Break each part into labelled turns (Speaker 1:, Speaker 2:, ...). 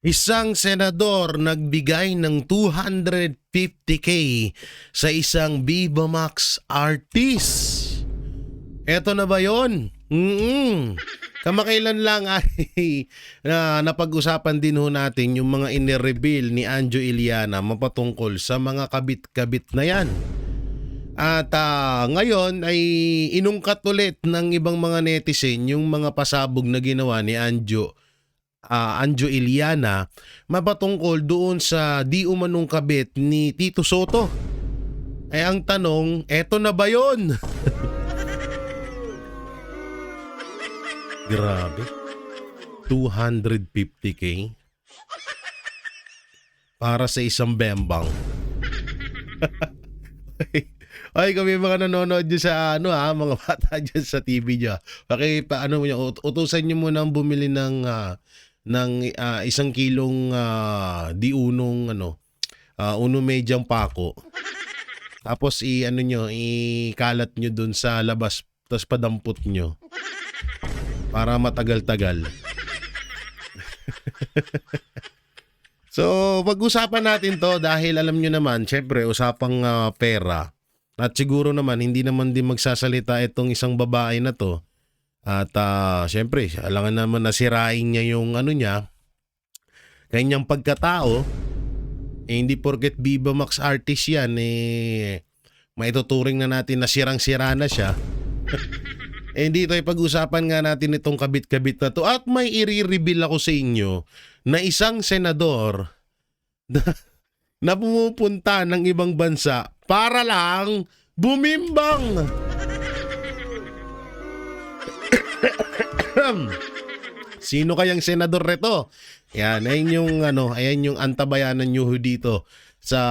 Speaker 1: Isang senador nagbigay ng 250k sa isang Viva Max artist. Eto na ba yun? Kamakailan lang ay napag-usapan din ho natin yung mga inireveal ni Anjo Iliana mapatungkol sa mga kabit-kabit na yan. At ngayon ay inungkat ulit ng ibang mga netizen yung mga pasabog na ginawa ni Anjo Iliana mapatungkol doon sa di umanong kabit ni Tito Soto. Ay ang tanong, eto na ba yun? Grabe. 250k para sa isang bembang. Ay, kami mga nanonood dyan sa mga bata dyan sa TV dyan. Utusan nyo muna bumili ng 1 kilong di unong uno medyang pako. Tapos ikalat nyo dun sa labas, tapos padampot nyo. Para matagal-tagal. So, pag-usapan natin to dahil alam nyo naman, syempre, usapang pera. At siguro naman, hindi naman din magsasalita itong isang babae na to. At syempre, alangan naman nasirain niya yung kanyang pagkatao. Hindi porket Viva Max artist yan, maituturing na natin na sirang-sira na siya. Hindi tayo pag-usapan nga natin itong kabit-kabit na to. At may i-reveal ako sa inyo na isang senador na pumupunta ng ibang bansa para lang bumimbang. Sino kayang senador nito? Yan, ayan yung antabayanan nyo dito sa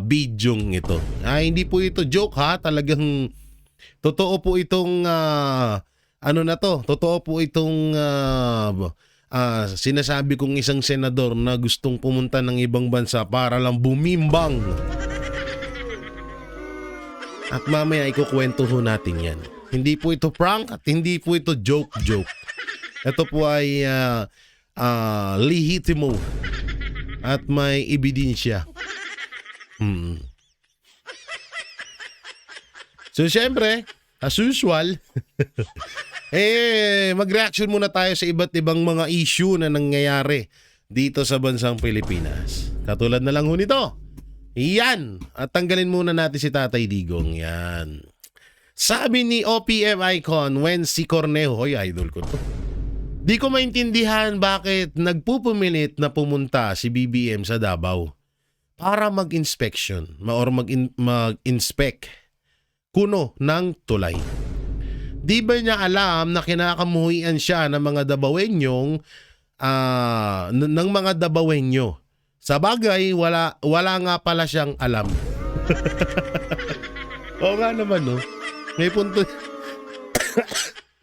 Speaker 1: bidyong ito. Hindi po ito joke ha, talagang totoo po itong totoo po itong sinasabi kong isang senador na gustong pumunta ng ibang bansa para lang bumimbang. At mamaya ikukwento ho natin yan. Hindi po ito prank at hindi po ito joke. Ito po ay lehitimo at may ebidensya. So, syempre, as usual, mag-reaction muna tayo sa iba't ibang mga issue na nangyayari dito sa bansang Pilipinas. Katulad na lang ho nito. Yan. At tanggalin muna natin si Tatay Digong. Yan. Sabi ni OPM icon Wency Cornejo, hoy, idol ko to. Di ko maintindihan bakit nagpupumilit na pumunta si BBM sa Davao para mag-inspection or mag-inspect kuno ng tulay. Di ba niya alam na kinakamuhian siya ng mga Davaoenyong ng mga Davaoenyo? Sa bagay, wala nga pala siyang alam. Oo nga naman, no? May punto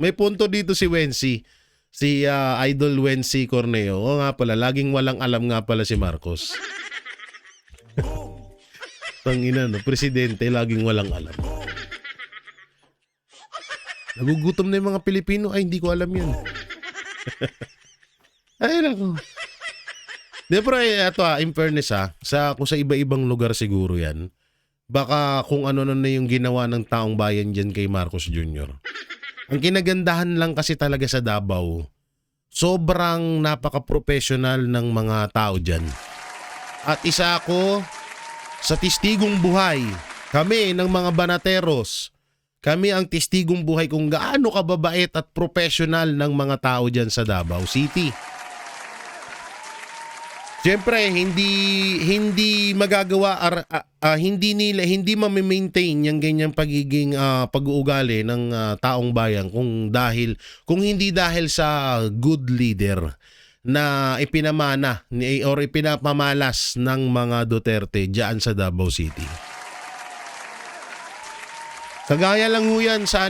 Speaker 1: may punto dito si Wency. Si Idol Wency Corneo. Oo nga pala, laging walang alam nga pala si Marcos. Tangina, no? Presidente, laging walang alam. Nagugutom na yung mga Pilipino. Ay, hindi ko alam yan. Ay, naku. Di pero ito in fairness kung sa iba-ibang lugar siguro yan, baka kung ano na yung ginawa ng taong bayan dyan kay Marcos Jr. Ang kinagandahan lang kasi talaga sa Davao, sobrang napaka-professional ng mga tao dyan. At isa ako sa testigong buhay, kami ng mga banateros, kami ang testigong buhay kung gaano kababait at professional ng mga tao dyan sa Davao City. Siyempre, hindi magagawa, hindi ma-maintain yung ganyang pagiging pag-uugali ng taong bayan kung hindi dahil sa good leader na ipinamana or ipinapamalas ng mga Duterte diyan sa Davao City. Kagaya lang ho yan sa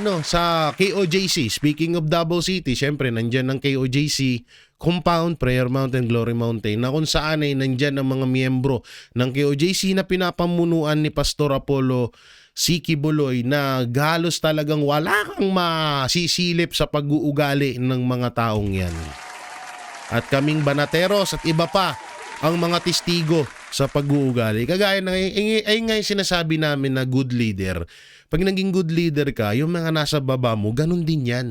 Speaker 1: KOJC. Speaking of Davao City, syempre nandiyan ang KOJC compound, Prayer Mountain, Glory Mountain, na kung saan ay nandiyan ang mga miyembro ng KOJC na pinapamunuan ni Pastor Apollo Siki Buloy na halos talagang wala kang masisilip sa pag-uugali ng mga taong yan. At kaming banateros at iba pa ang mga testigo sa pag-uugali. Kagaya ng ay nga yung sinasabi namin na good leader. Pag naging good leader ka, yung mga nasa baba mo, ganun din yan.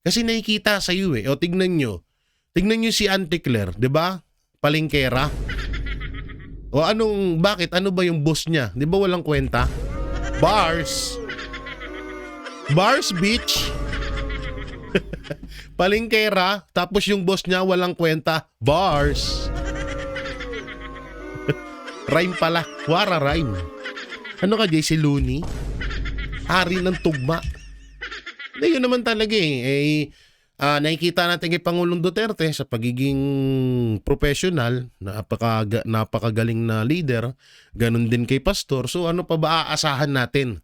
Speaker 1: Kasi nakikita sa iyo eh. O tignan nyo si Auntie Claire, 'di ba? Palengkera. O bakit? Ano ba yung boss niya? 'Di ba walang kwenta? Bars bitch. Palengkera, tapos yung boss niya walang kwenta. Bars. Rhyme pala. Wara rhyme. Ano ka, JC Looney? Hari ng tugma. Hindi, yun naman talaga eh. Nakikita natin kay Pangulong Duterte sa pagiging professional, napakagaling na leader, ganun din kay Pastor. So ano pa ba aasahan natin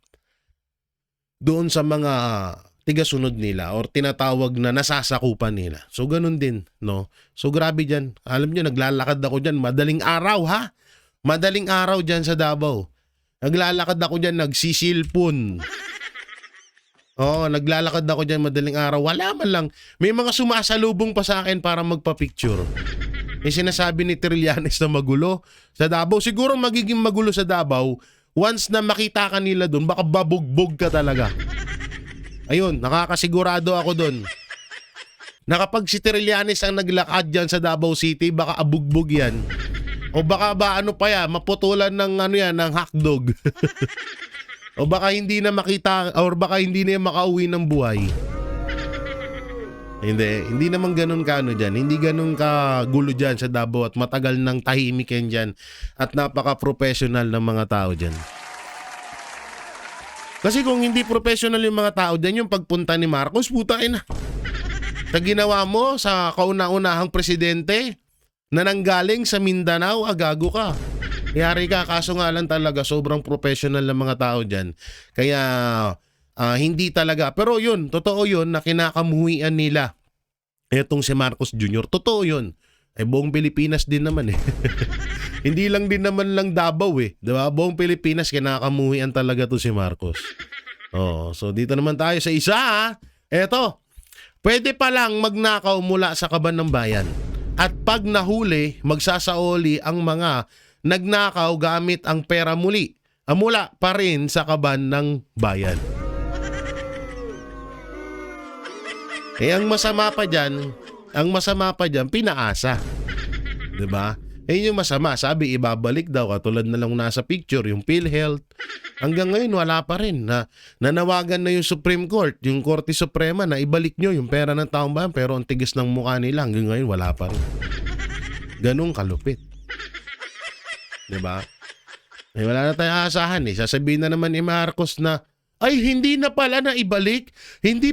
Speaker 1: doon sa mga tigasunod nila or tinatawag na nasasakupan nila? So ganun din, no? So grabe dyan. Alam nyo, naglalakad ako dyan, madaling araw ha? Madaling araw dyan sa Davao. Naglalakad ako dyan, nagsisilpon. Oo, naglalakad ako dyan madaling araw. Wala man lang. May mga sumasalubong pa sa akin para magpa-picture. May sinasabi ni Trillanes na magulo sa Davao. Siguro magiging magulo sa Davao once na makita ka nila doon, baka babugbog ka talaga. Ayun, nakakasigurado ako doon. Na kapag si Trillanes ang naglakad dyan sa Davao City, baka abugbog yan. O baka maputulan ng ng hotdog. O baka hindi na makita or baka hindi na makauwi ng buhay. Hindi naman ganun dyan. Hindi ganun ka gulo dyan sa Davao at matagal nang tahimik yan dyan at napaka-professional ng mga tao dyan. Kasi kung hindi professional yung mga tao dyan, yung pagpunta ni Marcos, putain na. Sa ginawa mo sa kauna-unahang presidente na nanggaling sa Mindanao, agago ka. Yari ka, kaso nga lang talaga sobrang professional ng mga tao dyan. Kaya hindi talaga. Pero yun, totoo yun na kinakamuhian nila etong si Marcos Jr. Totoo yun. Buong Pilipinas din naman eh. Hindi lang din naman lang Davao eh. Diba? Buong Pilipinas kinakamuhian talaga to si Marcos. So dito naman tayo sa isa ha. Eto, pwede palang magnakaw mula sa kaban ng bayan. At pag nahuli, magsasaoli ang mga nagnakaw gamit ang pera muli. Mula pa rin sa kaban ng bayan. Ang masama pa dyan, pinaasa. 'Di ba? Yung masama, sabi ibabalik daw, katulad na lang nasa picture, yung PhilHealth. Hanggang ngayon wala pa rin. Nanawagan na yung Supreme Court, yung Korte Suprema na ibalik nyo yung pera ng taong bayan, pero ang tigas ng mukha nila hanggang ngayon wala pa rin. Ganun kalupit. 'Di ba? Wala na tayong aasahan eh. Sasabihin na naman ni Marcos na, ay hindi na pala na ibalik. Hindi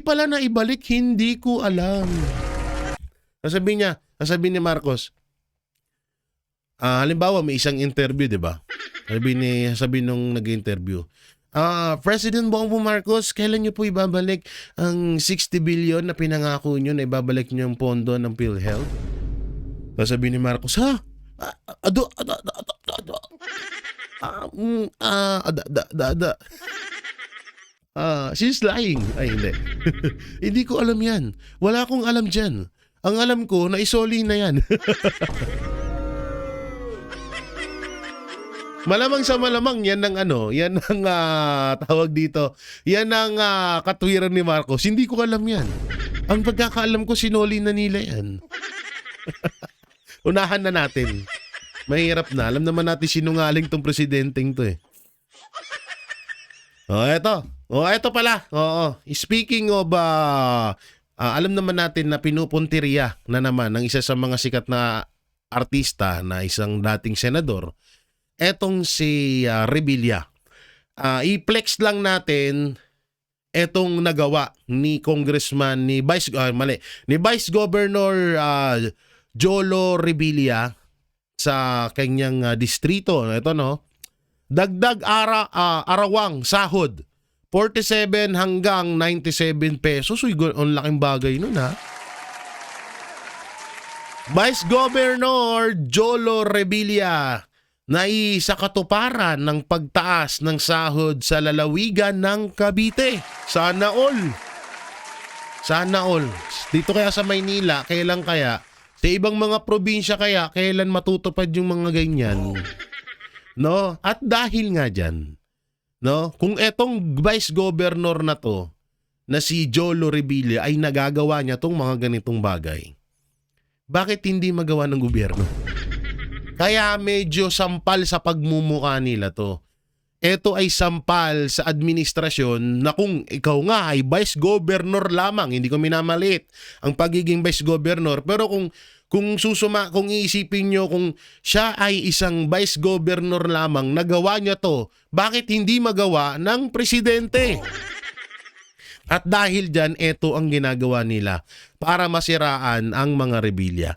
Speaker 1: ko alam. Sasabihin ni Marcos, halimbawa may isang interview, 'di ba? Sabi nung nag-interview, President Bongbong Marcos, kailan niyo po ibabalik ang 60 billion na pinangako niyo na ibabalik niyo ang pondo ng PhilHealth? Sabi ni Marcos, ha? She's lying. Ay, hindi. Hindi ko alam yan. Wala akong alam dyan. Ang alam ko, na isoli na yan. Malamang sa malamang, yan ang tawag dito. Yan ang katwiran ni Marcos. Hindi ko alam yan. Ang pagkakaalam ko, sinoli na nila yan. Unahan na natin. Mahirap na. Alam naman natin sinungaling tong presidenteng to eh. Eto pala. Speaking of, alam naman natin na pinupuntirya na naman ng isa sa mga sikat na artista na isang dating senador. Etong si Revilla. I-flex lang natin etong nagawa ni Congressman, ni Vice Governor Jolo Revilla sa kanyang distrito. Ito dagdag arawang sahod 47 hanggang 97 pesos. Uy, ang laking bagay nun ha. Vice Governor Jolo Revilla na isa katuparan ng pagtaas ng sahod sa lalawigan ng Cavite. Sana all. Dito kaya sa Maynila, kailan kaya Sa ibang mga probinsya kaya, kailan matutupad yung mga ganyan? No? At dahil nga dyan, no? Kung etong vice governor na to, na si Jolo Revilla ay nagagawa niya tong mga ganitong bagay, bakit hindi magawa ng gobyerno? Kaya medyo sampal sa pagmumukha nila to. Ito ay sampal sa administrasyon na kung ikaw nga ay vice governor lamang, hindi ko minamalit ang pagiging vice governor, pero kung iisipin nyo kung siya ay isang vice governor lamang, nagawa niya to, bakit hindi magawa ng presidente? At dahil dyan, ito ang ginagawa nila para masiraan ang mga Revilla.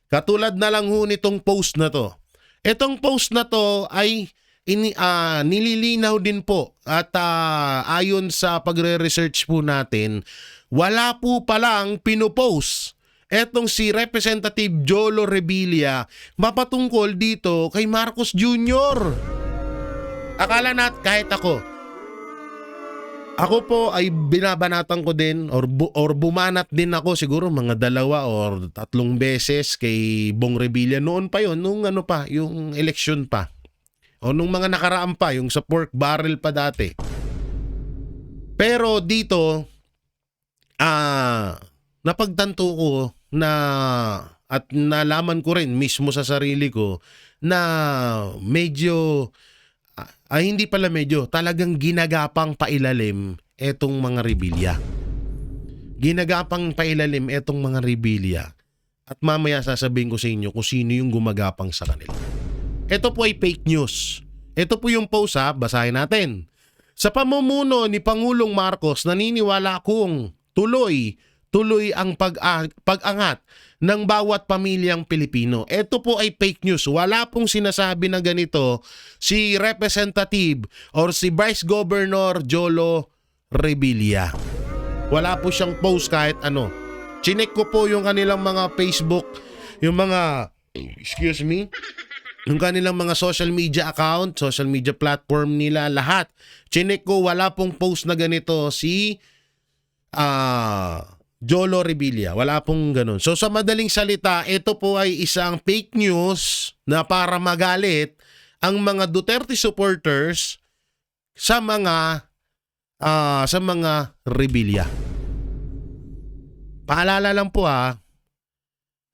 Speaker 1: Katulad na lang ho nitong post na to. Itong post na to ay nililinaw din po at ayon sa pagre-research po natin, wala po palang pinopost etong si Representative Jolo Revilla mapatungkol dito kay Marcos Jr. Akala natin kahit ako po ay binabanatan ko din or bumanat din ako siguro mga 2 or 3 beses kay Bong Revilla noon pa yon, nung yung election pa. O nung mga nakaraan pa, yung sa pork barrel pa dati. Pero dito, napagtanto ko na at nalaman ko rin mismo sa sarili ko na medyo, hindi pala medyo, talagang ginagapang pailalim etong mga Revilla. Ginagapang pailalim etong mga Revilla. At mamaya sasabihin ko sa inyo kung sino yung gumagapang sa kanila. Ito po ay fake news. Ito po yung post, basahin natin. Sa pamumuno ni Pangulong Marcos, naniniwala akong tuloy ang pag-angat ng bawat pamilyang Pilipino. Ito po ay fake news. Wala pong sinasabi na ganito si Representative or si Vice Governor Jolo Revilla. Wala po siyang post kahit ano. Chinek ko po yung kanilang mga Facebook, yung mga, yung kanilang mga social media account, social media platform nila, lahat. Chinek ko, wala pong post na ganito si Jolo Revilla. Wala pong ganun. So sa madaling salita, ito po ay isang fake news na para magalit ang mga Duterte supporters sa mga Revilla. Paalala lang po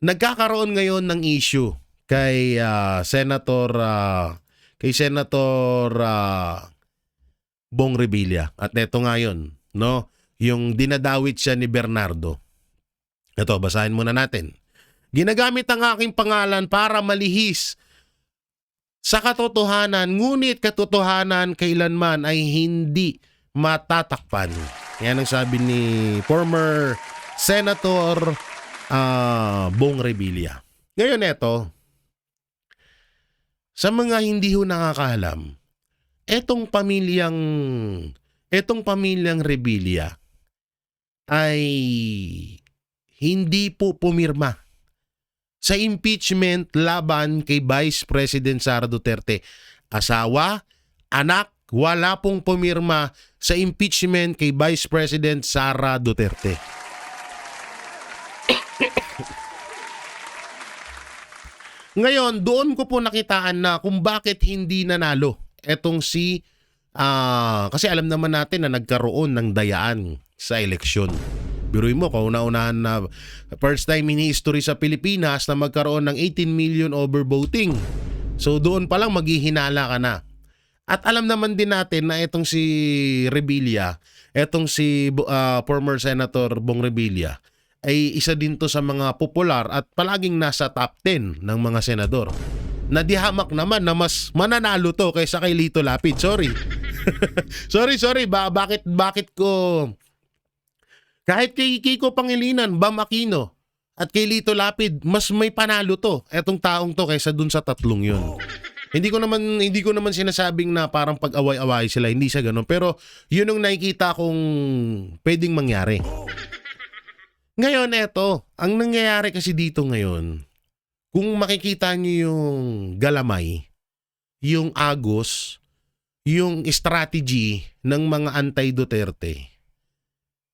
Speaker 1: nagkakaroon ngayon ng issue kay Senator Bong Revilla. At eto nga yun, no? Yung dinadawit siya ni Bernardo. Ito, basahin muna natin. Ginagamit ang aking pangalan para malihis sa katotohanan, ngunit katotohanan kailanman ay hindi matatakpan. Yan ang sabi ni former Senator Bong Revilla. Ngayon eto, sa mga hindi ho nakakaalam, etong pamilyang Revilla ay hindi po pumirma sa impeachment laban kay Vice President Sara Duterte. Asawa, anak, wala pong pumirma sa impeachment kay Vice President Sara Duterte. Ngayon, doon ko po nakitaan na kung bakit hindi nanalo etong kasi alam naman natin na nagkaroon ng dayaan sa eleksyon. Biruin mo, kauna-unahan na first time in history sa Pilipinas na magkaroon ng 18 million overvoting. So doon pa lang maghihinala ka na. At alam naman din natin na etong si Revilla, etong si former Senator Bong Revilla, ay isa din to sa mga popular at palaging nasa top 10 ng mga senador. Nadihamak naman na mas mananalo to kaysa kay Lito Lapid. Sorry. sorry. Bakit ko... Kahit kay Kiko Pangilinan, Bam Aquino, at kay Lito Lapid, mas may panalo to, etong taong to, kaysa dun sa tatlong yun. Hindi ko naman sinasabing na parang pag-away-away sila, hindi siya ganun. Pero yun ang nakikita kong pwedeng mangyari. Ngayon, eto, ang nangyayari kasi dito ngayon, kung makikita niyo yung galamay, yung agos, yung strategy ng mga anti-Duterte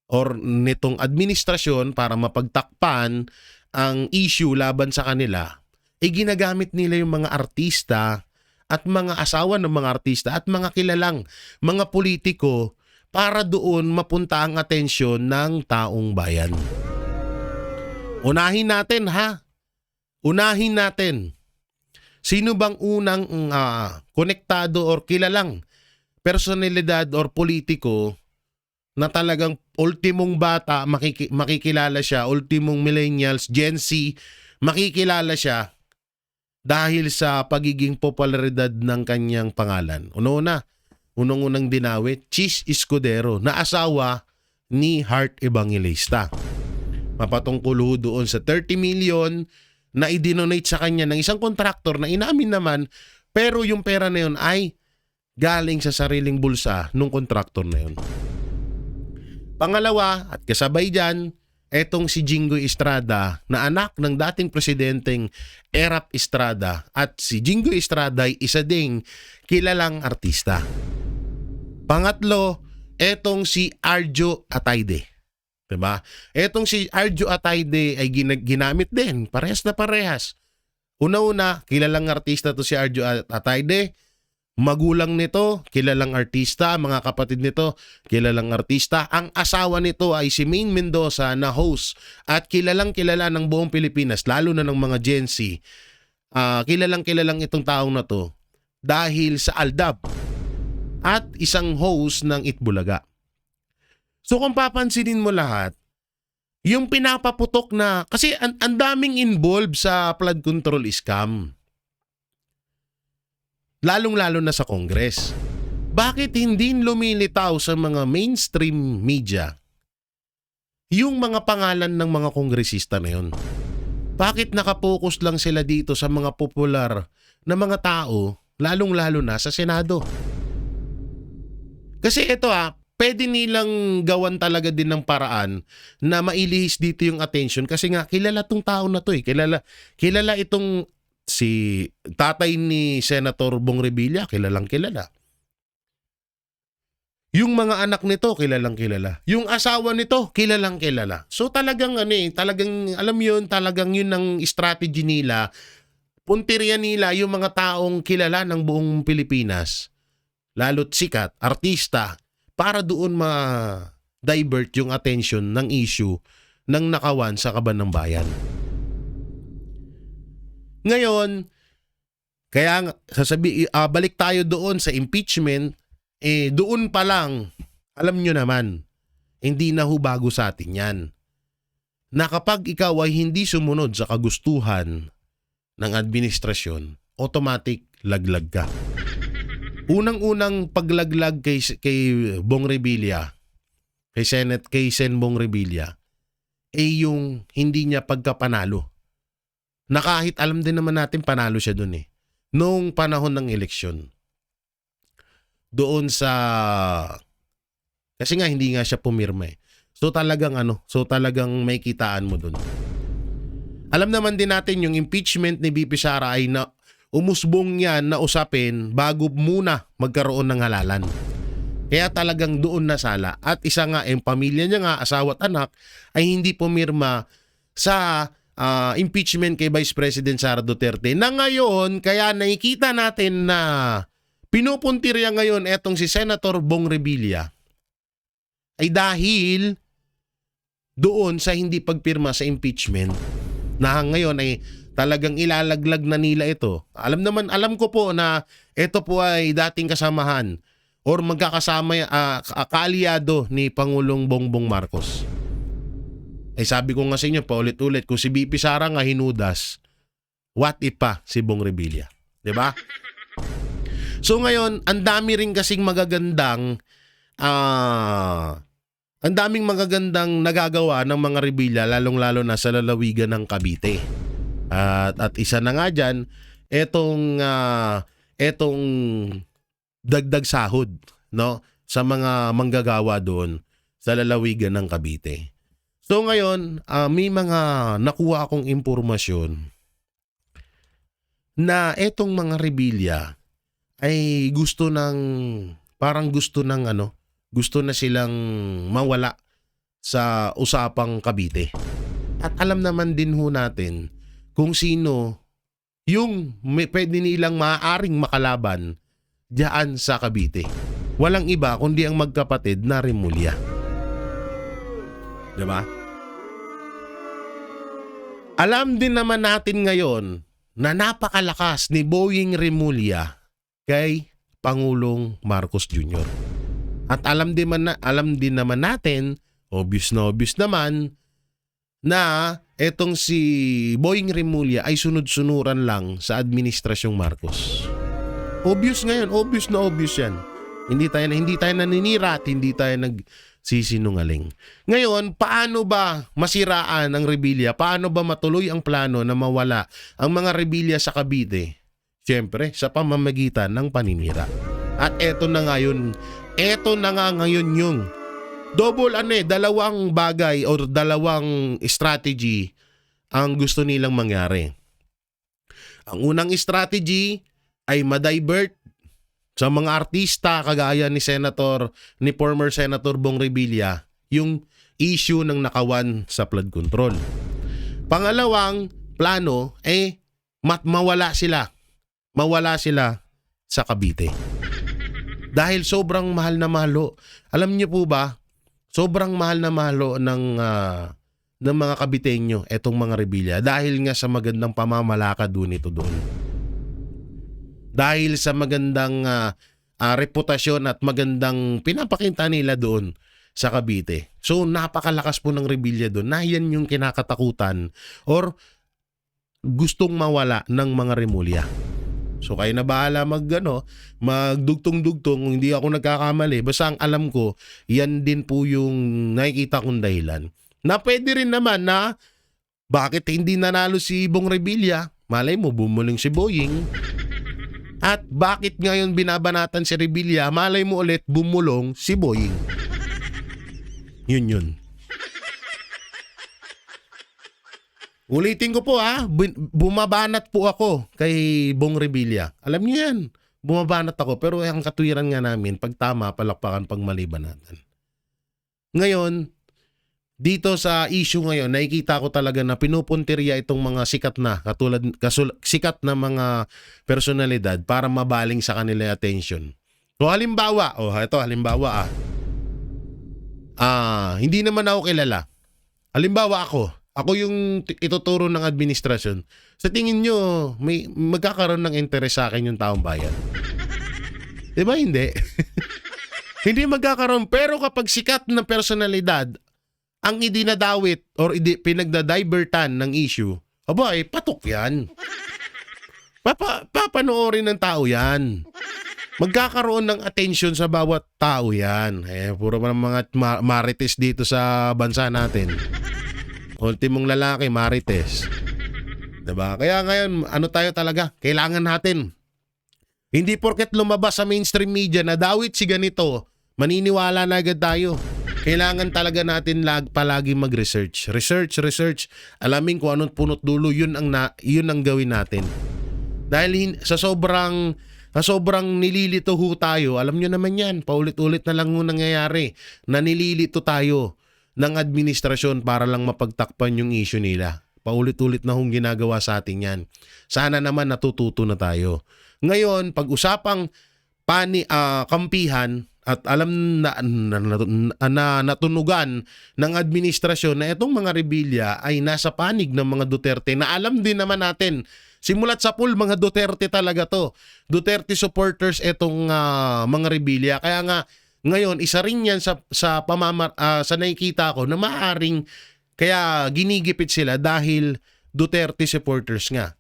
Speaker 1: or nitong administrasyon para mapagtakpan ang issue laban sa kanila, ginagamit nila yung mga artista at mga asawa ng mga artista at mga kilalang mga politiko para doon mapunta ang atensyon ng taong bayan. Unahin natin ha. Unahin natin. Sino bang unang konektado or kilalang personalidad or politiko na talagang ultimong bata makikilala siya, ultimong millennials, Gen Z, makikilala siya dahil sa pagiging popularidad ng kanyang pangalan. Unang-unang dinawit, Chis Escudero na asawa ni Heart Evangelista. Mapatungkol doon sa 30 million na i-donate sa kanya ng isang kontraktor na inamin naman, pero yung pera na yun ay galing sa sariling bulsa nung kontraktor na yun. Pangalawa, at kasabay dyan, etong si Jinggoy Estrada na anak ng dating presidenteng Erap Estrada, at si Jinggoy Estrada ay isa ding kilalang artista. Pangatlo, etong si Arjo Atayde. Diba? Etong si Arjo Atayde ay ginamit din. Parehas na parehas. Una-una, kilalang artista to si Arjo Atayde. Magulang nito, kilalang artista. Mga kapatid nito, kilalang artista. Ang asawa nito ay si Maine Mendoza na host at kilalang-kilala ng buong Pilipinas, lalo na ng mga Gen Z. Kilalang-kilalang itong taong na to dahil sa Aldab at isang host ng Itbulaga. So kung papansinin mo lahat, yung pinapaputok na, kasi ang daming involved sa flood control scam. Lalong-lalo na sa Congress. Bakit hindi lumilitaw sa mga mainstream media yung mga pangalan ng mga kongresista na yun? Bakit nakapokus lang sila dito sa mga popular na mga tao, lalong-lalo na sa Senado? Kasi ito pwede nilang gawan talaga din ng paraan na mailihis dito yung attention kasi nga kilala tong tao na to eh. Kilala itong si tatay ni Senator Bong Revilla, kilalang kilala. Yung mga anak nito, kilalang kilala. Yung asawa nito, kilalang kilala. So talagang talagang alam yun, talagang yun ang strategy nila. Puntirya nila yung mga taong kilala ng buong Pilipinas, lalo't sikat, artista, para doon ma-divert yung attention ng issue ng nakawan sa kaban ng bayan. Ngayon, kaya balik tayo doon sa impeachment, doon pa lang, alam nyo naman, hindi na bago sa atin yan, na kapag ikaw ay hindi sumunod sa kagustuhan ng administrasyon, automatic laglag ka. Unang-unang paglaglag kay Bong Revilla, kay Sen Bong Revilla, yung hindi niya pagkapanalo. Na kahit alam din naman natin panalo siya doon noong panahon ng eleksyon. Doon sa, kasi nga hindi nga siya pumirma So talagang may kitaan mo doon. Alam naman din natin yung impeachment ni BP Sara ay umusbong yan na usapin bago muna magkaroon ng halalan. Kaya talagang doon nasala. At isa nga, yung pamilya niya nga, asawa at anak, ay hindi pumirma sa impeachment kay Vice President Sara Duterte. Na ngayon, kaya nakikita natin na pinupuntirya ngayon etong si Senator Bong Revilla ay dahil doon sa hindi pagpirma sa impeachment na ngayon ay talagang ilalaglag na nila ito. Alam ko po na ito po ay dating kasamahan or magkakasama kaalyado ni Pangulong Bongbong Marcos. Sabi ko nga sa inyo paulit-ulit, kung si BP Sara nga hinudas, what if pa si Bong Revilla? 'Di ba? So ngayon, ang dami rin kasing magagandang nagagawa ng mga Revilla, lalong-lalo na sa lalawigan ng Cavite. At isa na nga dyan, etong dagdag sahod, no, sa mga manggagawa doon sa lalawigan ng Cavite. So ngayon, may mga nakuha akong impormasyon na etong mga Revilla ay gusto na silang mawala sa usapang Cavite. At alam naman din ho natin kung sino yung pwede nilang maaaring makalaban diyan sa Cavite. Walang iba kundi ang magkapatid na Remulla. Diba? Alam din naman natin ngayon na napakalakas ni Boying Remulla kay Pangulong Marcos Jr. At alam din naman natin, obvious naman, na etong si Boying Remulla ay sunod-sunuran lang sa administrasyong Marcos. Obvious ngayon, obvious yan. Hindi tayo naninira at hindi tayo nagsisinungaling. Ngayon, paano ba masiraan ang rebelya? Paano ba matuloy ang plano na mawala ang mga rebelya sa Cavite? Siyempre, sa pamamagitan ng paninira. At eto na nga ngayon yung dalawang bagay or dalawang strategy ang gusto nilang mangyari. Ang unang strategy ay ma-divert sa mga artista kagaya ni former Senator Bong Revilla yung issue ng nakawan sa flood control. Pangalawang plano ay mawala sila sa Cavite. Dahil sobrang mahal na mahalo. Alam niyo po ba, sobrang mahal na mahalo ng mga Caviteño etong mga rebelya dahil nga sa magandang pamamalakad doon. Dahil sa magandang reputasyon at magandang pinapakita nila doon sa Cavite. So napakalakas po ng rebelya doon na yan yung kinakatakutan or gustong mawala ng mga Remulla. So kayo na bahala magdugtong-dugtong kung hindi ako nagkakamali. Basta ang alam ko, yan din po yung nakikita kong dahilan. Na pwede rin naman na bakit hindi nanalo si Bong Revilla? Malay mo, bumuling si Boying. At bakit ngayon binabanatan si Revilla? Malay mo ulit, bumulong si Boying. Yun. Ulitin ko po bumabanat po ako kay Bong Revilla. Alam niyo yan, bumabanat ako pero ang katwiran nga namin, pag tama, palakpakan, pag mali banatan. Ngayon, dito sa issue ngayon, nakikita ko talaga na pinupuntirya itong mga sikat na mga personalidad para mabaling sa kanila attention. So halimbawa, hindi naman ako kilala. Halimbawa ako yung ituturo ng administrasyon. Sa tingin nyo, may magkakaroon ng interes sa akin yung taong bayan? Diba hindi? Hindi magkakaroon. Pero kapag sikat na personalidad ang idinadawit or pinagdadivertan ng issue, patok yan. Papanoorin ng tao yan. Magkakaroon ng attention sa bawat tao yan. Puro mga marites dito sa bansa natin. Ultimong lalaki, marites. Diba? Kaya ngayon, tayo talaga? Kailangan natin. Hindi porket lumabas sa mainstream media na dawit si ganito, maniniwala na agad tayo. Kailangan talaga natin palagi mag-research. Research. Alamin kung anong punot dulo, yun ang gawin natin. Dahil sa sobrang nililito ho tayo, alam nyo naman yan, paulit-ulit na lang ho nangyayari na nililito tayo ng administrasyon para lang mapagtakpan yung issue nila. Paulit-ulit na hong ginagawa sa atin yan. Sana naman natututo na tayo. Ngayon, pag-usapang kampihan at alam na natunugan ng administrasyon na itong mga rebelya ay nasa panig ng mga Duterte na alam din naman natin, simulat sa pool, mga Duterte talaga to. Duterte supporters itong mga rebelya. Kaya nga, ngayon, isa rin yan sa nakikita ko na maaaring kaya ginigipit sila dahil Duterte supporters nga.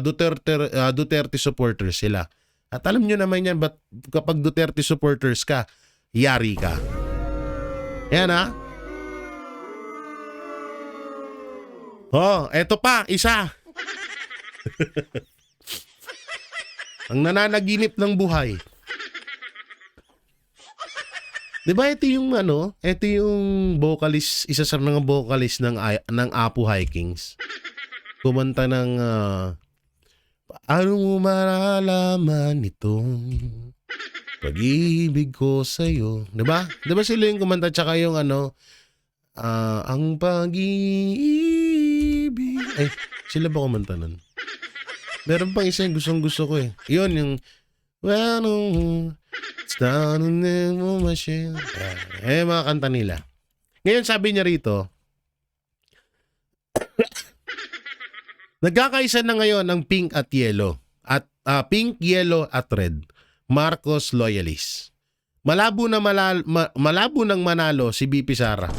Speaker 1: Duterte supporters sila. At alam nyo naman yan, but kapag Duterte supporters ka, yari ka. Yan eto pa, isa. Ang nananaginip ng buhay. Diba ito yung vocalist, isa sa mga vocalist ng Apo Hikings. Kumanta ng ano mo maralaman itong pag-ibig ko sa'yo. Diba? Diba sila yung kumanta tsaka yung ang pag-ibig Ay, sila ba kumanta nun? Meron pang isa yung gustong-gusto ko eh. Yun, yung well, it's down in the machine. Mga kanta nila. Ngayon sabi niya rito, nagkakaisa na ngayon ang pink at yellow. At pink, yellow at red. Marcos loyalist. Malabo nang manalo si BP Sara.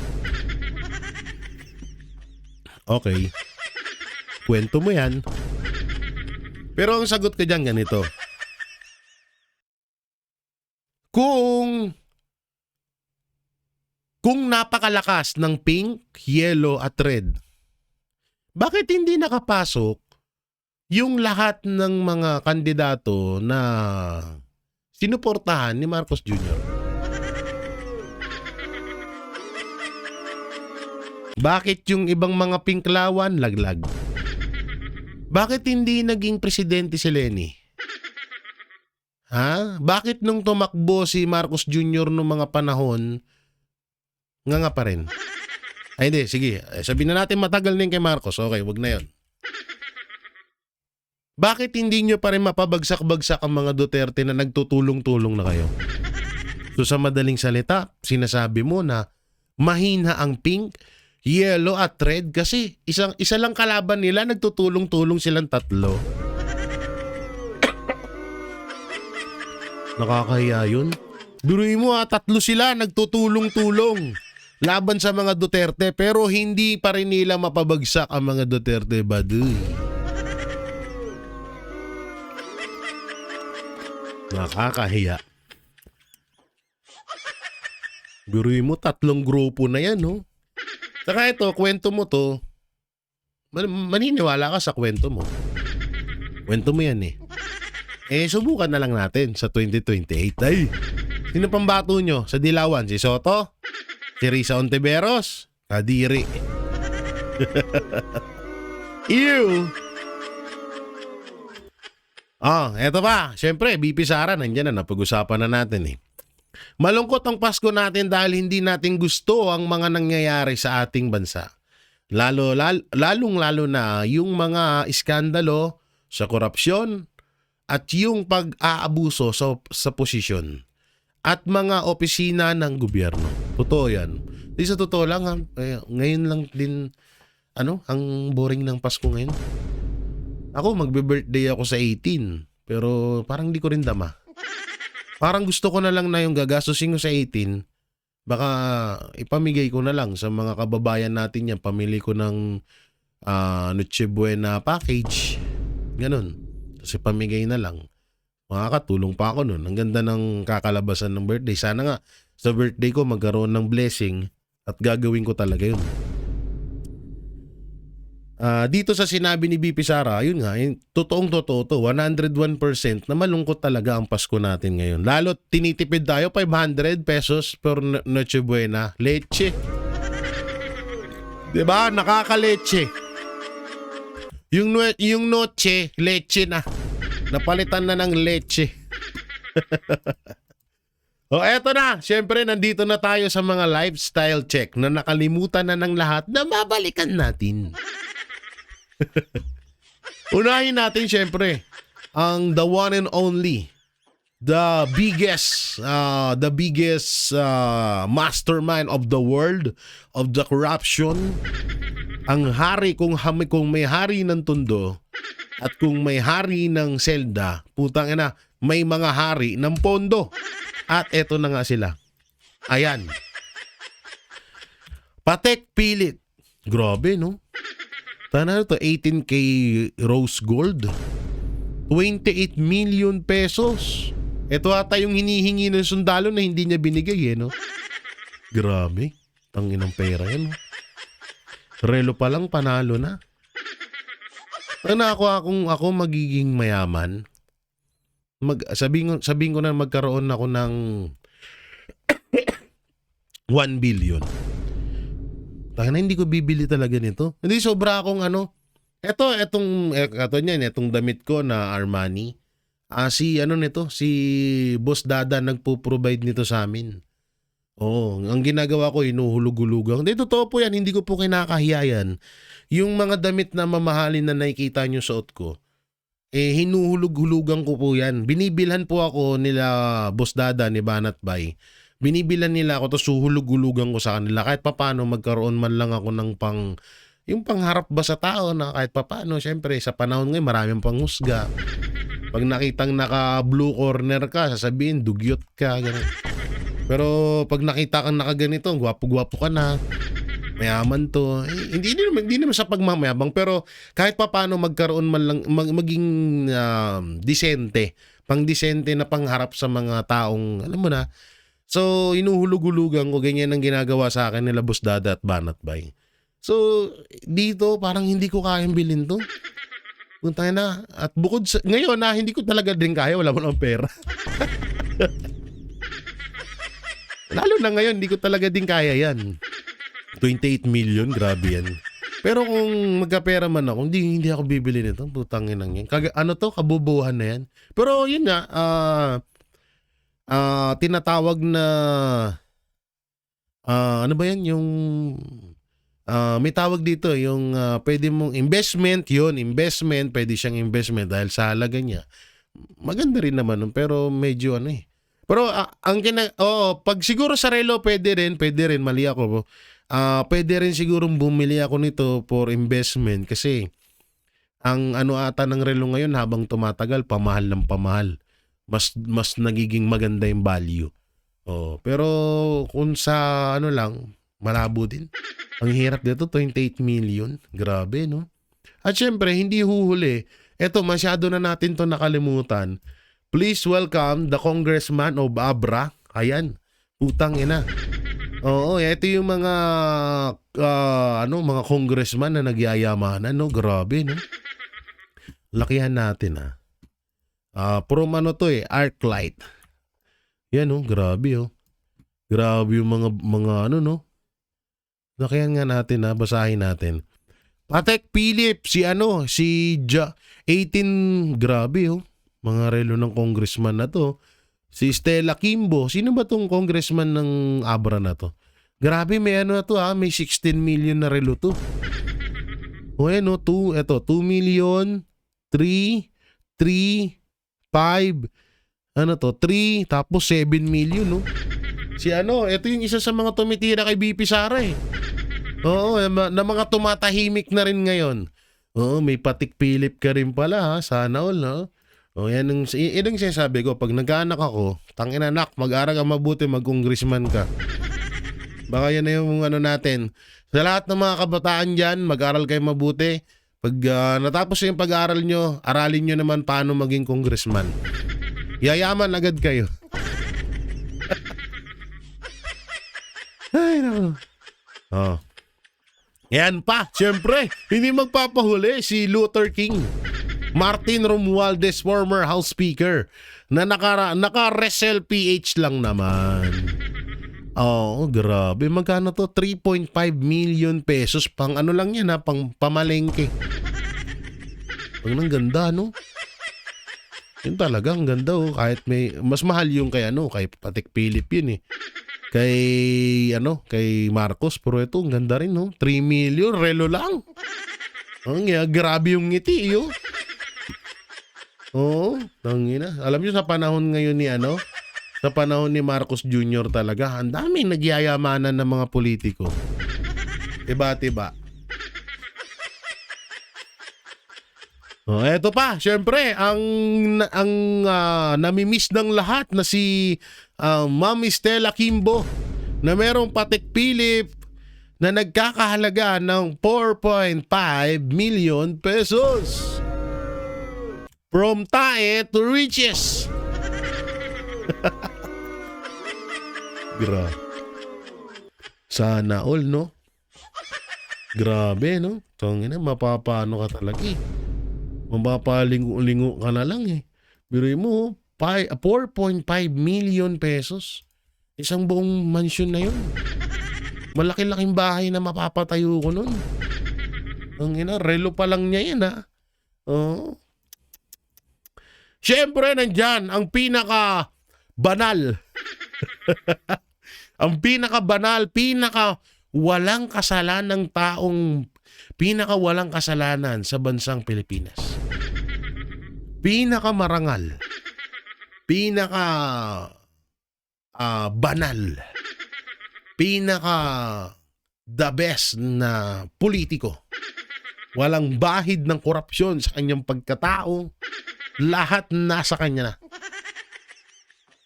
Speaker 1: Okay. Kwento mo yan. Pero ang sagot ko dyan ganito. Kung napakalakas ng pink, yellow at red, bakit hindi nakapasok yung lahat ng mga kandidato na sinuportahan ni Marcos Jr.? Bakit yung ibang mga pinklawan laglag? Bakit hindi naging presidente si Lenny? Ha? Bakit nung tumakbo si Marcos Jr. nung mga panahon, nga pa rin? Ay hindi, sige. Sabihin na natin matagal na yung kay Marcos. Okay, wag na yon. Bakit hindi nyo pa rin mapabagsak-bagsak ang mga Duterte na nagtutulong-tulong na kayo? So sa madaling salita, sinasabi mo na mahina ang pink, yellow at red kasi isa lang kalaban nila, nagtutulong-tulong silang tatlo. Nakakahiya yun. Biruin mo tatlo sila nagtutulong-tulong laban sa mga Duterte pero hindi pa rin nila mapabagsak ang mga Duterte baduy. Nakakahiya. Biruin mo, tatlong grupo na yan, no? Saka ito, kwento mo to, maniniwala ka sa kwento mo. Kwento mo yan eh. Subukan na lang natin sa 2028. Ay, sino pang bato nyo sa Dilawan? Si Soto? Si Risa Ontiveros? Kadiri. Ew! Eto pa. Siyempre, BP Sara, nandyan na, napag-usapan na natin eh. Malungkot ang Pasko natin dahil hindi natin gusto ang mga nangyayari sa ating bansa. Lalong-lalo na yung mga iskandalo sa korupsyon at yung pag-aabuso sa posisyon at mga opisina ng gobyerno. Totoo yan. Di sa totoo lang, ngayon lang din, ang boring ng Pasko ngayon. Ako, magbe-birthday ako sa 18, pero parang di ko rin dama. Parang gusto ko na lang na yung gagastusin ko sa 18, baka ipamigay ko na lang sa mga kababayan natin yan. Pamili ko ng Noche Buena package. Ganun. Kasi pamigay na lang. Makakatulong pa ako nun. Ang ganda ng kakalabasan ng birthday. Sana nga sa birthday ko magkaroon ng blessing at gagawin ko talaga yun. Dito sa sinabi ni BP Sara, yun nga, totoong-totoo to, 101% na malungkot talaga ang Pasko natin ngayon. Lalo tinitipid tayo, 500 pesos per Noche Buena. Leche. Diba? Nakakaleche. Yung noche, leche na. Napalitan na ng leche. Eto na. Siyempre, nandito na tayo sa mga lifestyle check na nakalimutan na ng lahat na mabalikan natin. Unahin natin siyempre ang the one and only, the biggest mastermind of the world of the corruption, ang hari kung may hari ng Tondo at kung may hari ng Selda, putang ina, may mga hari ng Pondo. At eto na nga sila. Ayan. Patek Philippe. Grabe, no? Tana to, 18K rose gold. 28 million pesos. Ito ata yung hinihingi ng sundalo na hindi niya binigay no? Grabe. Tangin ng pera yan. Relo pa lang, panalo na. Ako magiging mayaman. Sabihin ko na magkaroon ako ng 1 billion. Tangina, hindi ko bibili talaga nito. Hindi, sobra akong Etong damit ko na Armani. Si Boss Dada nagpo-provide nito sa amin. Oo, ang ginagawa ko hinuhulug-hulugan. Hindi, totoo po yan, hindi ko po kinakahiya yan. Yung mga damit na mamahalin na nakikita niyo suot ko, hinuhulug-hulugan ko po yan. Binibilhan po ako nila Boss Dada ni Banat Bay. Binibilhan nila ako tapos huhulug-hulugan ko sa kanila. Kahit papaano magkaroon man lang ako ng yung pangharap ba sa tao na kahit papaano, syempre sa panahon ngayon maraming panghusga. Pag nakitang naka-blue corner ka, sasabihin dugyot ka, ganun. Pero pag nakita kang nakaganito, gwapo-gwapo ka na, mayaman to. Hindi naman sa pagmamayabang, pero kahit papaano magkaroon man lang, maging disente. Pang-disente na pangharap sa mga taong, alam mo na. So, inuhulug-hulugan ko, ganyan ang ginagawa sa akin nila Boss Dada at Banat Bay. So, dito, parang hindi ko kayang bilhin to. Punta na. At bukod sa, ngayon na, hindi ko talaga din kaya, wala mo lang pera. Lalo na ngayon, hindi ko talaga din kaya yan. 28 million, grabe yan. Pero kung magkapera man ako, hindi ako bibili nito. Putangin lang yan. Ano to? Kabubuhan na yan. Pero yun nga, tinatawag na, ano ba yan? Yung, may tawag dito, yung pwede mong investment, yun, investment, pwede siyang investment dahil sa halaga niya. Maganda rin naman, pero medyo ano eh. Pero pag siguro sa relo pwede rin, mali ako. Pwede rin siguro bumili ako nito for investment kasi ang ano ata ng relo ngayon habang tumatagal, pamahal ng pamahal. Mas nagiging maganda yung value. Pero kung sa ano lang, malabo din. Ang hirap dito, 28 million. Grabe, no? At syempre, hindi huhuli. Eto, masyado na natin to nakalimutan. Please welcome the Congressman of Abra. Ayan, putang ina. Oo, ito yung mga mga congressman na nagyayamanan, no? Grabe, no? Lakihan natin, ha. From ano to Arclight. Yan, no? Grabe, oh. Grabe yung mga ano, no? Lakihan nga natin, ha. Basahin natin. Patek Philip, si 18, grabe, oh. Mga relo ng congressman na to. Si Stella Kimbo. Sino ba tong congressman ng Abra na to? Grabe, may ano na to may 16 million na relo to. O ano, 2 million, 3, 5, 3, tapos 7 million, no? Si ito yung isa sa mga tumitira kay BP Sara eh. Oo, na mga tumatahimik na rin ngayon. Oo, may Patek Philip ka rin pala, ha? Sana all, no? Yan ang sinasabi ko, pag nag-anak ako, tangina anak, mag-aral ka mabuti, mag-congressman ka. Baka yan na yung natin. Sa lahat ng mga kabataan dyan, mag-aral kayo mabuti. Pag natapos yung pag-aaral nyo, aralin nyo naman paano maging congressman. Yayaman agad kayo. Ay, naku. Yan pa, siyempre, hindi magpapahuli si Luther King. Martin Romualdez, former House Speaker, na naka-Resel PH lang naman. Grabe. Magkano to? 3.5 million pesos. Pang ano lang yan, pang pamalengke. Ang ganda, no? Yun talaga, ang ganda, oh. Kahit mas mahal yung kay Patek Philip yun eh. Kay Marcos, pero ito, ang ganda rin, no? 3 million, relo lang. Grabe yung ngiti, yo. Tangina. Alam niyo sa panahon ngayon sa panahon ni Marcos Jr. talaga, ang daming nagyayamanan ng mga politiko. Tiba-tiba. Eto pa, syempre, ang namimiss ng lahat na si Mami Stella Kimbo na merong Patek Philip na nagkakahalaga ng 4.5 million pesos. From tae to riches. Sana all, no? Grabe, no? Tangina, mapapano ka talaga eh. Mapapalingo-lingo ka na lang eh. Biruin mo, 4.5 million pesos. Isang buong mansion na yun. Malaki-laking bahay na mapapatayo ko nun. Tangina, relo pa lang niya yan, ha? Siyempre, nandyan ang pinaka banal. Ang pinakabanal, walang kasalanang taong, walang kasalanan sa bansang Pilipinas. Pinakamarangal, banal, the best na politiko. Walang bahid ng korupsyon sa kanyang pagkatao. Lahat nasa kanya na.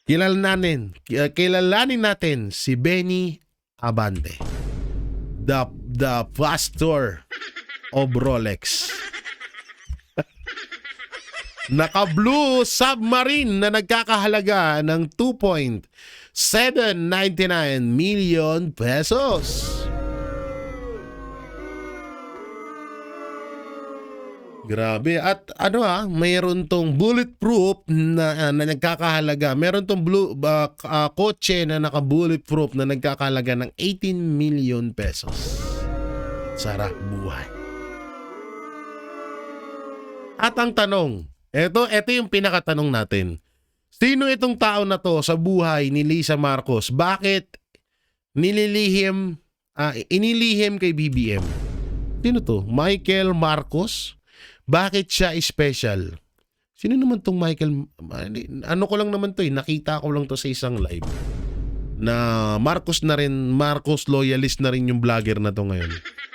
Speaker 1: Kilalanin natin si Benny Abante, the pastor of Rolex. Naka-blue submarine na nagkakahalaga ng 2.799 million pesos. Grabe. At mayroon tong bulletproof na nagkakahalaga. Meron tong kotse na naka-bulletproof na nagkakahalaga ng 18 million pesos. Sarap buhay. At ang tanong, ito yung pinakatanong natin. Sino itong tao na to sa buhay ni Lisa Marcos? Bakit inilihim kay BBM? Sino to? Michael Marcos? Bakit siya special? Sino naman tong Michael? Ano ko lang naman to nakita ko lang to sa isang live. Na Marcos loyalist na rin yung vlogger na to ngayon.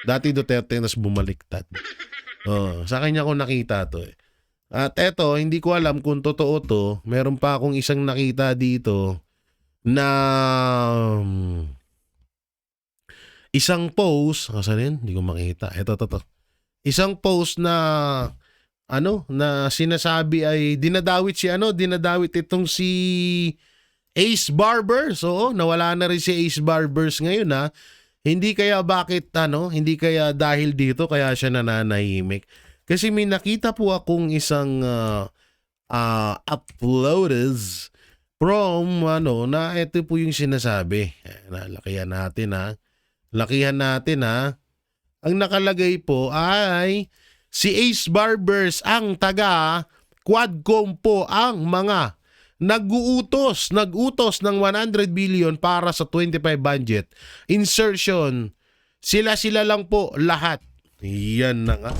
Speaker 1: Dati Duterte nas bumaliktad. Sa kanya ko nakita to At eto, hindi ko alam kung totoo to. Meron pa akong isang nakita dito na isang post. Kasanin? Hindi ko makita. Ito. Isang post na na sinasabi ay dinadawit itong si Ace Barbers. Oo, nawala na rin si Ace Barbers ngayon Hindi kaya dahil dito kaya siya nananahimik. Kasi may nakita po akong isang uploaders from na ito po yung sinasabi. Lakihan natin Ang nakalagay po ay si Ace Barbers ang taga Quadcom po ang mga nag-utos ng 100 billion para sa 25 budget. Insertion, sila lang po lahat. Yan na nga.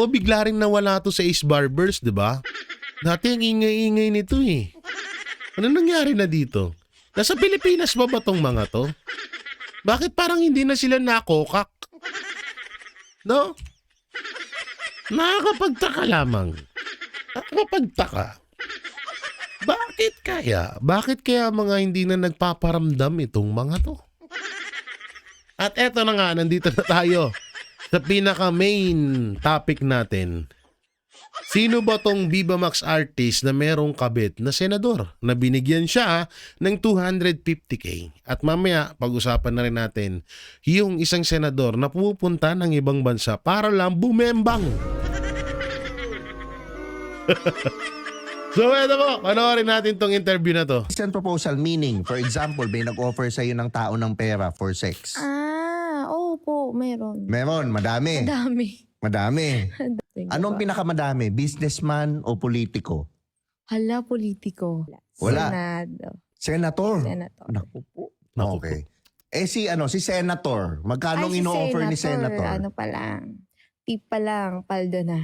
Speaker 1: Bigla rin nawala to sa Ace Barbers, di ba? Dati ang ingay-ingay nito Ano nangyari na dito? Nasa Pilipinas ba tong mga to? Bakit parang hindi na sila nakokak? No? Nakakapagtaka lamang. Nakakapagtaka. Bakit kaya mga hindi na nagpaparamdam itong mga to? At eto na nga, nandito na tayo sa pinaka-main topic natin. Sino ba tong Viva Max artist na merong kabit na senador na binigyan siya ng 250k? At mamaya pag-usapan na rin natin yung isang senador na pupunta ng ibang bansa para lang bumembang. So eto po, panoorin natin tong interview na to.
Speaker 2: Isang proposal meaning, for example, may nag-offer sa'yo ng tao ng pera for sex.
Speaker 3: Oo, meron.
Speaker 2: Meron, madami.
Speaker 3: Madami.
Speaker 2: Anong pinakamadami? Businessman o politiko?
Speaker 3: Hala, politiko.
Speaker 2: Wala.
Speaker 3: Senator.
Speaker 2: Naku po.
Speaker 1: Naku
Speaker 2: Okay. Si Senator, magkano
Speaker 3: Si
Speaker 2: in-offer ni Senator?
Speaker 3: Ano pa lang. Tip pa lang, paldo na.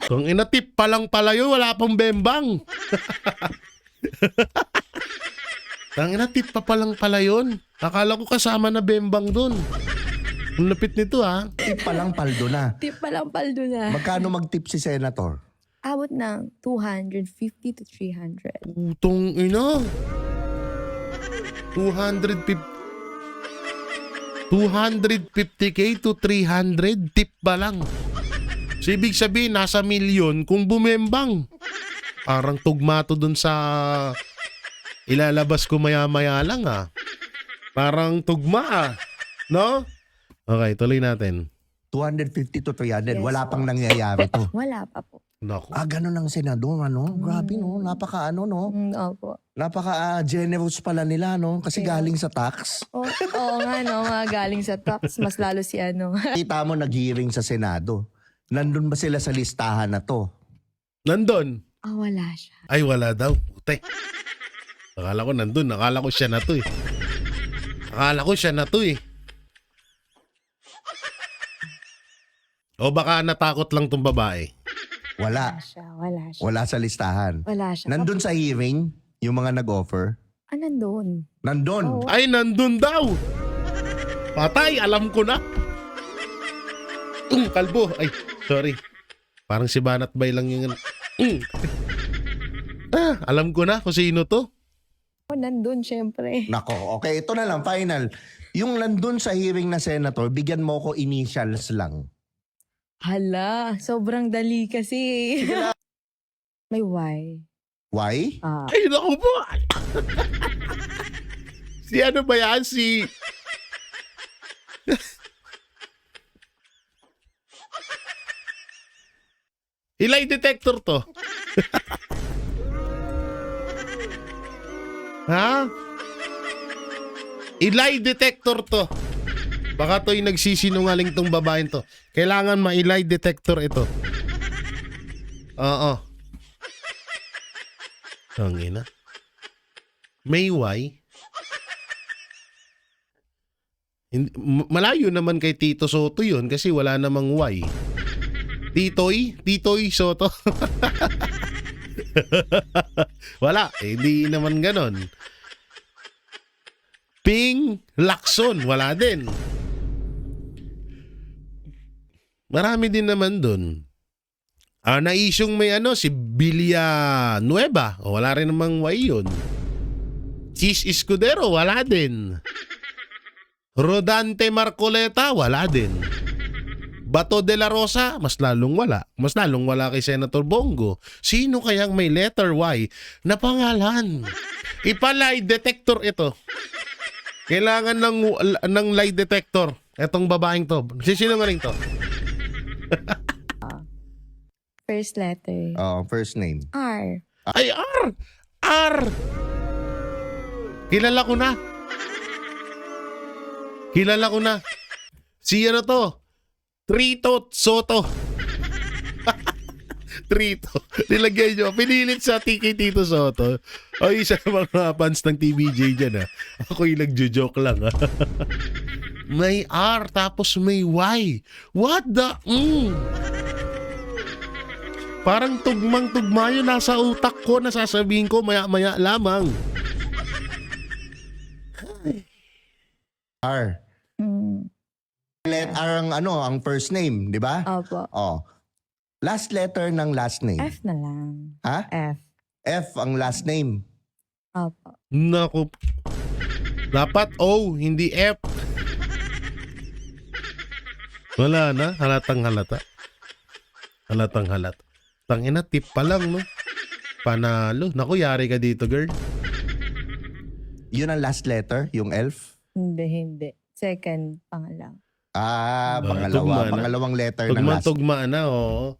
Speaker 1: Kung inatip pa lang pala yun, wala pang bembang. Kung inatip pa lang pala yun. Akala ko kasama na bembang dun. Ang lapit nito
Speaker 2: Tip pa lang, paldo na.
Speaker 3: Tip pa lang, paldo na.
Speaker 2: Magkano mag-tip si Senator?
Speaker 3: Abot ng 250 to 300.
Speaker 1: Utong ina. 250k to 300 tip ba lang? So ibig sabihin nasa milyon kung bumembang. Parang tugma to dun sa ilalabas ko maya-maya lang Parang tugma no? Okay, tuloy natin.
Speaker 2: 250 to 300.
Speaker 3: Yes,
Speaker 2: Wala
Speaker 3: po.
Speaker 2: pang nangyayari to.
Speaker 3: Wala pa po.
Speaker 1: Naku.
Speaker 2: Ganun ang senador, Grabe, no? Napaka,
Speaker 3: Opo.
Speaker 2: Napaka-generous pala nila, Kasi
Speaker 3: Yeah.
Speaker 2: galing sa tax.
Speaker 3: Oo nga, mga galing sa tax. Mas lalo si
Speaker 2: Kita mo nag-hearing sa Senado. Nandun ba sila sa listahan na to?
Speaker 1: Nandun.
Speaker 3: Wala siya.
Speaker 1: Ay, wala daw. Putay. Akala ko nandun. Akala ko siya na to eh. Akala ko siya na to eh. O baka natakot lang tong babae.
Speaker 2: Wala.
Speaker 3: Wala siya.
Speaker 2: Wala sa listahan.
Speaker 3: Wala siya.
Speaker 2: Nandun sa hearing, yung mga nag-offer.
Speaker 3: Nandun.
Speaker 2: Nandun.
Speaker 3: Oo.
Speaker 1: Ay, nandun daw. Patay, alam ko na. Kalbo. Ay, sorry. Parang si Banat Bay lang yung... alam ko na kung sino to.
Speaker 3: Nandun, syempre.
Speaker 2: Nako, okay, ito na lang, final. Yung nandun sa hearing na senator, bigyan mo ko initials lang.
Speaker 3: Hala, sobrang dali kasi. May Y.
Speaker 2: Why?
Speaker 1: Ay, naku po. Si ano ba yan? Si... Ilay detector to. Ha? Ilay detector to. Baka to'y nagsisinungaling tong babaeng to. Kailangan ma-ilay detector ito. Oo. Tangina. May Y? Malayo naman kay Tito Soto yun kasi wala namang Y. Titoy Soto. Wala, hindi naman ganon. Ping Lacson, wala din. Marami din naman dun. Na-isyong may si Villanueva. Wala rin namang Y yun. Chis Escudero, wala din. Rodante Marcoleta, wala din. Bato de la Rosa, mas lalong wala. Mas lalong wala kay Senator Bongo. Sino kayang may letter Y na pangalan? Ipalay detector ito. Kailangan ng lie detector. Etong babaeng to. Sinungaling to.
Speaker 3: First letter.
Speaker 2: First name.
Speaker 3: R.
Speaker 1: Ay, R! R! Kilala ko na. Kilala ko na. Si ano to? Trito Soto. Trito. Nilagay nyo. Pinilit sa kay Tito Soto. O isa ng mga fans ng TVJ dyan Ako yung nagjo-joke lang May R tapos may Y. What the... Parang tugmang-tugma yun nasa utak ko. Nasasabihin ko maya-maya lamang.
Speaker 2: R. R ang first name, di ba?
Speaker 3: Opo.
Speaker 2: Last letter ng last name.
Speaker 3: F na lang.
Speaker 2: Ha?
Speaker 3: F.
Speaker 2: F ang last name.
Speaker 3: Opo.
Speaker 1: Naku. Dapat O, hindi F. Wala na. Halatang halata. Halatang halata. Tangina, tip pa lang, no? Panalo. Naku, yari ka dito, girl.
Speaker 2: Yun ang last letter, yung elf?
Speaker 3: Hindi. Second, pangalaw.
Speaker 2: Pangalawa. Pangalawang letter ng last.
Speaker 1: Tugma na, oo.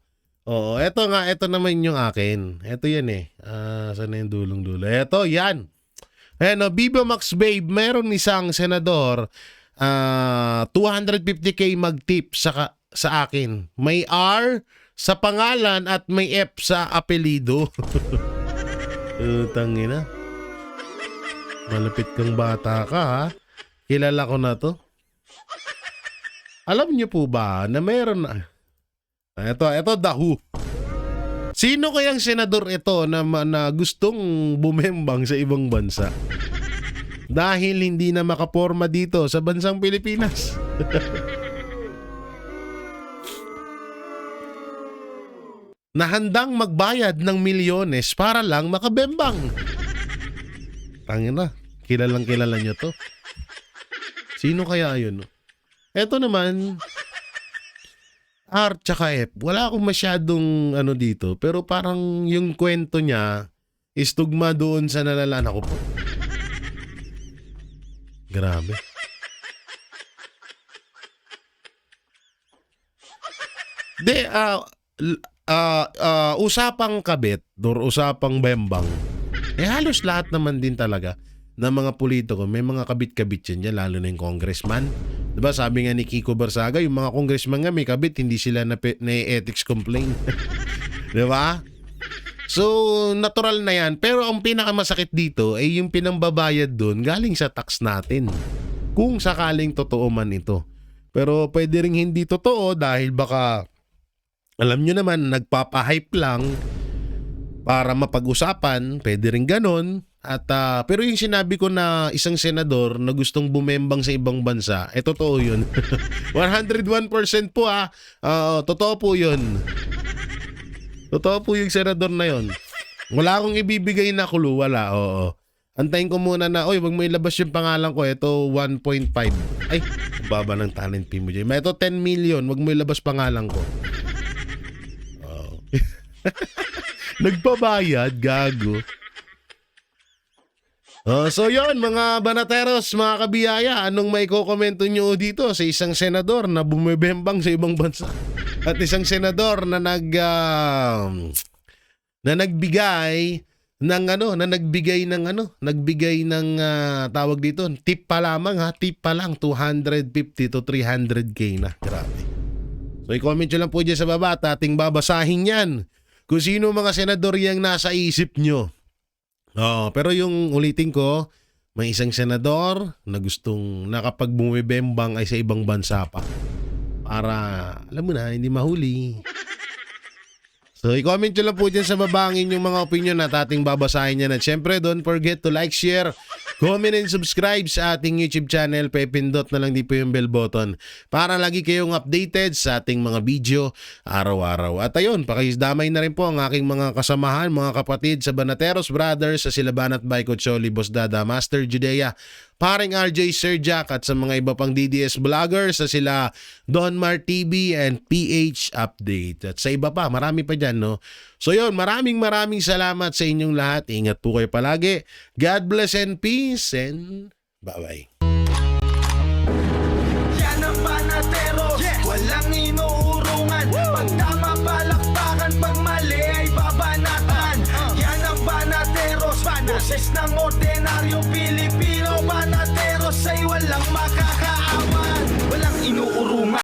Speaker 1: Oo, eto nga, eto naman yung akin. Eto yan saan na yung dulong-dulo? Eto, yan. Ayan, Bibo Max Babe, meron isang senador, 250k mag-tip sa akin. May R sa pangalan at may F sa apelido. Tangina. Malapit kang bata ka, ha? Kilala ko na to. Alam niyo po ba na meron na... Ito, The Who. Sino kayang senador ito na gustong bumembang sa ibang bansa? Dahil hindi na makaporma dito sa bansang Pilipinas. Na handang magbayad ng milyones para lang makabembang. Tangina, kilala niyo to. Sino kaya yun? Eto naman, R tsaka F. Wala akong masyadong dito. Pero parang yung kwento niya is tugma doon sa nalalaan ako po. Grabe. Usapang kabit or usapang bembang. Halos lahat naman din talaga ng mga politiko, may mga kabit-kabit yan dyan, lalo na yung congressman. Diba sabi nga ni Kiko Barsaga, yung mga congressman nga may kabit, hindi sila na ethics complaint. Diba? So, natural na yan. Pero ang pinakamasakit dito ay yung pinambabayad doon galing sa tax natin. Kung sakaling totoo man ito. Pero pwede ring hindi totoo dahil baka, alam nyo naman, nagpapahype lang para mapag-usapan. Pwede ring ganon. At, pero yung sinabi ko na isang senador na gustong bumembang sa ibang bansa, totoo yun. 101% po totoo po yun. Totoo po yung senador na yon. Wala akong ibibigay na clue, wala, oo. Antayin ko muna na, wag mo ilabas yung pangalan ko, ito 1.5. Ay, baba ng talent fee mo dyan. Ito 10 million, wag mo ilabas pangalan ko. Oh. Nagpabayad, gago. So yon mga banateros, mga kabiyaya, anong may kokomento nyo dito sa isang senador na bumibembang sa ibang bansa? At isang senador na nagbigay ng tawag dito, tip pa lamang tip pa lang 250 to 300k na. Grabe. So i-comment nyo lang po dyan sa baba at ating babasahin yan kung sino mga senador yung nasa isip nyo. Pero yung ulitin ko, may isang senador na gustong nakapag bumibembang ay sa ibang bansa pa. Para, alam mo na, hindi mahuli. So, i-comment nyo lang po dyan sa baba ang inyong mga opinion at ating babasahin yan. At syempre, don't forget to like, share, comment, and subscribe sa ating YouTube channel. Pepindot na lang din po yung bell button para lagi kayong updated sa ating mga video araw-araw. At ayun, pakisdamay na rin po ang aking mga kasamahan, mga kapatid sa Banateros Brothers, sa Silaban at Baiko Choli, Boss Dada, Master Judea, paring RJ Sir Jack at sa mga iba pang DDS vloggers sa sila Don Mar TV and PH Update. At sa iba pa, marami pa dyan, no? So yun, maraming salamat sa inyong lahat. Ingat po kayo palagi. God bless and peace and bye-bye.
Speaker 4: Yan ang Banateros, walang inuurungan. Pag tama palakpakan, pag mali ay babanatan. Yan ang Banateros, boses ng ordinaryong Pilipino. Banateros sa